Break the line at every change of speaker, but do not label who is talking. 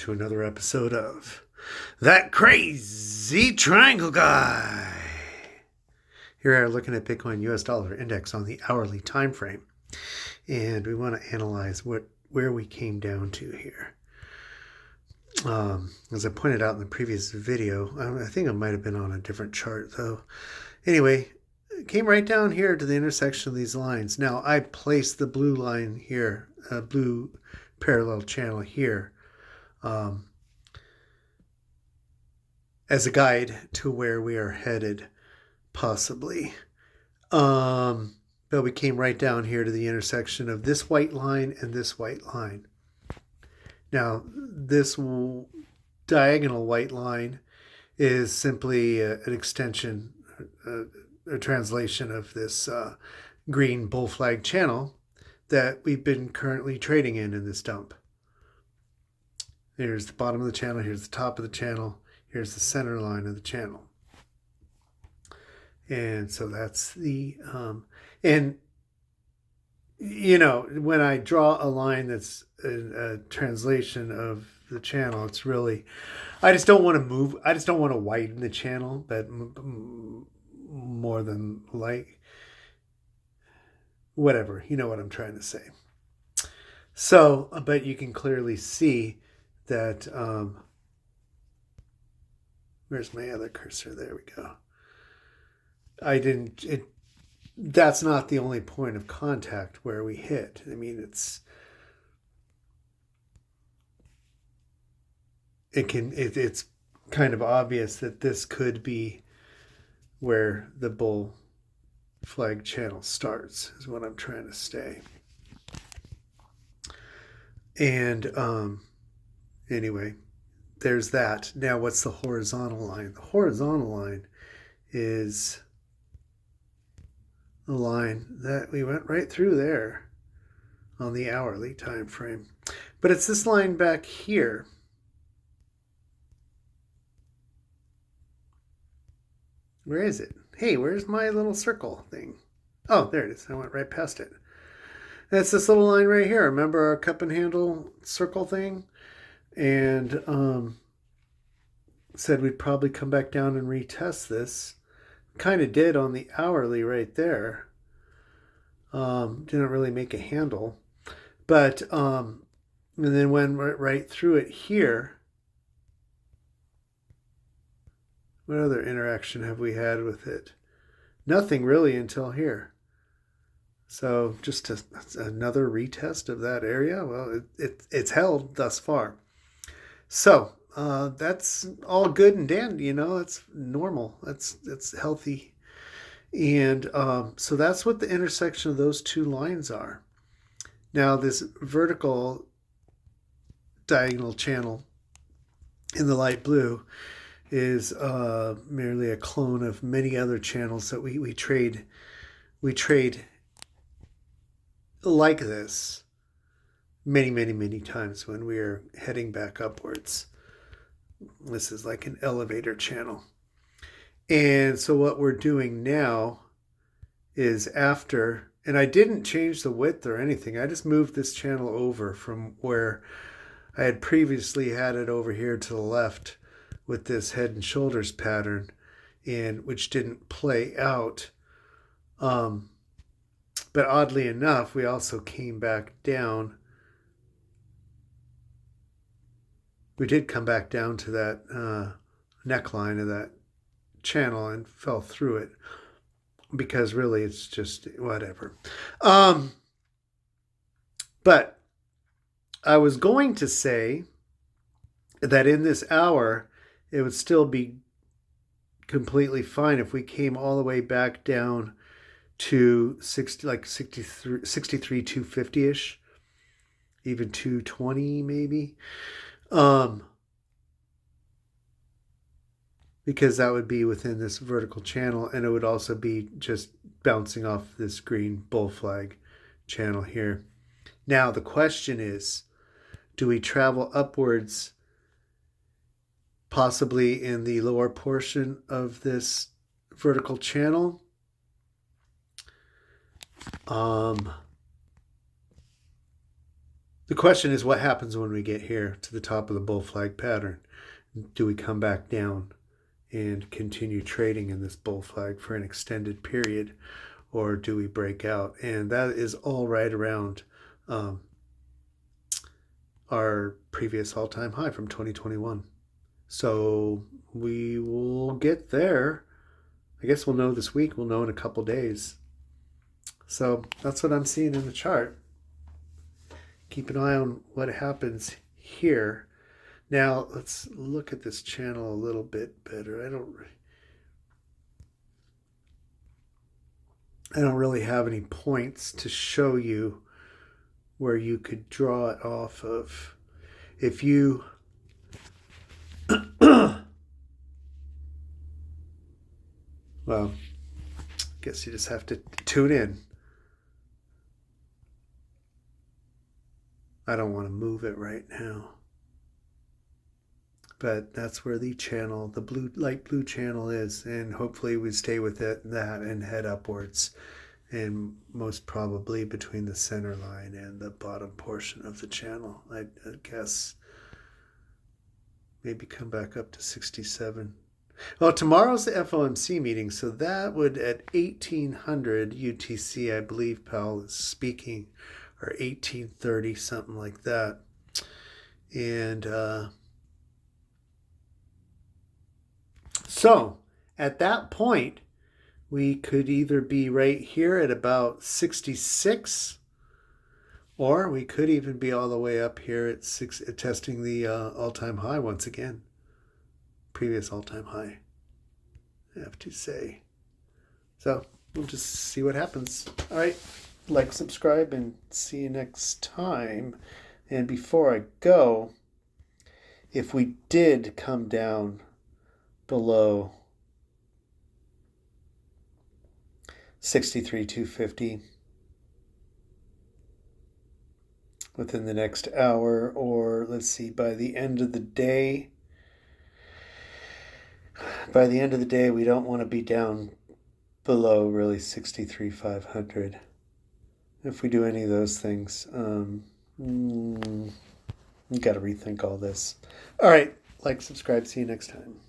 to another episode of That Crazy Triangle Guy. Here we are looking at Bitcoin US dollar index on the hourly time frame, and we want to analyze where we came down to here. As I pointed out in the previous video, I think it might have been on a different chart though. Anyway, it came right down here to the intersection of these lines. Now I placed the blue line here, blue parallel channel here, as a guide to where we are headed, possibly. But we came right down here to the intersection of this white line and this white line. Now, this diagonal white line is simply an extension, a translation of this green bull flag channel that we've been currently trading in this dump. Here's the bottom of the channel, here's the top of the channel, here's the center line of the channel. And so that's the, and you know, when I draw a line that's a translation of the channel, it's really, I just don't want to move, I just don't want to widen the channel, but more than like, whatever, you know what I'm trying to say. So, but you can clearly see that, where's my other cursor? There we go. That's not the only point of contact where we hit. I mean, it's kind of obvious that this could be where the bull flag channel starts, is what I'm trying to say. And anyway, there's that. Now, what's the horizontal line? The horizontal line is the line that we went right through there on the hourly time frame. But it's this line back here. Where is it? Hey, where's my little circle thing? Oh, there it is. I went right past it. That's this little line right here. Remember our cup and handle circle thing? And said we'd probably come back down and retest this. Kind of did on the hourly right there. Didn't really make a handle. But, and then went right through it here. What other interaction have we had with it? Nothing really until here. So just another retest of that area. Well, it's held thus far. So that's all good and dandy, you know. It's normal. It's healthy, and so that's what the intersection of those two lines are. Now, this vertical diagonal channel in the light blue is merely a clone of many other channels that we trade like this many times when we are heading back upwards. This is like an elevator channel. And so what we're doing now is after, and I didn't change the width or anything. I just moved this channel over from where I had previously had it over here to the left with this head and shoulders pattern, and which didn't play out. But oddly enough, we also came back down. We did come back down to that neckline of that channel and fell through it, because really it's just whatever. But I was going to say that in this hour, it would still be completely fine if we came all the way back down to 63 250-ish, even 220 maybe. Because that would be within this vertical channel, and it would also be just bouncing off this green bull flag channel here. Now the question is, do we travel upwards, possibly in the lower portion of this vertical channel? The question is, what happens when we get here to the top of the bull flag pattern? Do we come back down and continue trading in this bull flag for an extended period, or do we break out? And that is all right around our previous all-time high from 2021. So we will get there. I guess we'll know this week. We'll know in a couple days. So that's what I'm seeing in the chart. Keep an eye on what happens here. Now let's look at this channel a little bit better. I don't really have any points to show you where you could draw it off of. If you well, I guess you just have to tune in. I don't want to move it right now. But that's where the channel, the blue, light blue channel is, and hopefully we stay with that and head upwards, and most probably between the center line and the bottom portion of the channel. I guess maybe come back up to 67. Well, tomorrow's the FOMC meeting, so that would at 1800 UTC, I believe Powell is speaking, or 1830, something like that. And so at that point, we could either be right here at about 66, or we could even be all the way up here at testing the all-time high once again. Previous all-time high, I have to say. So we'll just see what happens. All right, like, subscribe, and see you next time. And before I go, if we did come down below 63,250 within the next hour, or let's see, by the end of the day, we don't want to be down below really 63,500. If we do any of those things, you got to rethink all this. All right, like, subscribe, see you next time.